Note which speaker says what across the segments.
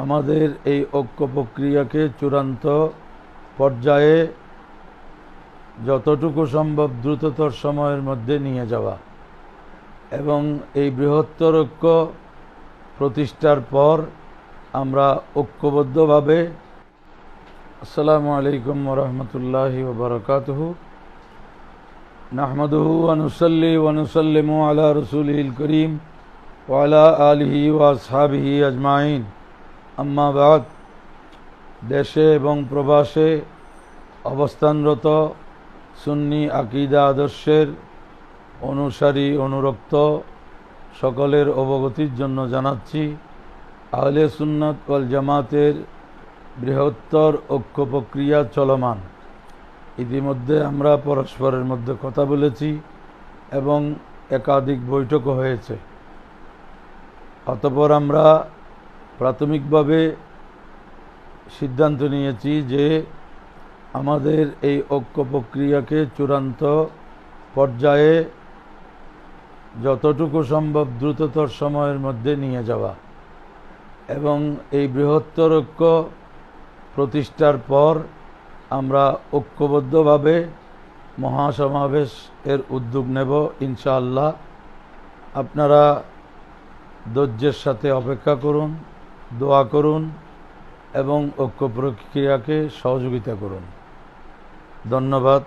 Speaker 1: আমাদের এই ঐক্য প্রক্রিয়াকে চূড়ান্ত পর্যায়ে যতটুকু সম্ভব দ্রুততর সময়ের মধ্যে নিয়ে যাওয়া এবং এই বৃহত্তর ঐক্য প্রতিষ্ঠার পর আমরা ঐক্যবদ্ধভাবে আসসালামু আলাইকুম ওয়া রাহমাতুল্লাহি ওয়া বারাকাতুহু নাহমাদুহু ওয়া নুসাল্লি ওয়া নুসাল্লিমু আলা রাসূলিল কারীম ওয়া আলা আলিহি ওয়া আসহাবিহি আজমাইন আম্মা বাদ। দেশে এবং প্রবাসে অবস্থানরত সুন্নি আকীদা আদর্শের অনুসারী অনুরক্ত সকলের অবগতির জন্য জানাচ্ছি, আহলে সুন্নাত ওয়াল জামাতের বৃহত্তর ঐক্য প্রক্রিয়া চলমান। ইতিমধ্যে আমরা পরস্পরের মধ্যে কথা বলেছি এবং একাধিক বৈঠকও হয়েছে। অতঃপর আমরা প্রাথমিকভাবে সিদ্ধান্ত নিয়েছি যে আমাদের এই ঐক্য প্রক্রিয়াকে চূড়ান্ত পর্যায়ে যতটুকু সম্ভব দ্রুততর সময়ের মধ্যে নিয়ে যাওয়া এবং এই বৃহত্তর ঐক্য প্রতিষ্ঠার পর আমরা ঐক্যবদ্ধভাবে মহাসমাবেশ এর উদ্যোগ নেব ইনশাআল্লাহ। আপনারা ধৈর্যের সাথে অপেক্ষা করুন, দোয়া করুন এবং ঐক্য প্রক্রিয়াকে সহযোগিতা করুন। ধন্যবাদ।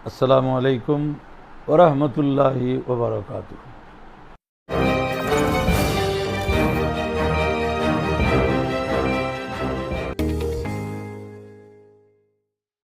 Speaker 1: আসসালামু আলাইকুম ওয়া রাহমাতুল্লাহি ওয়া বারাকাতুহু।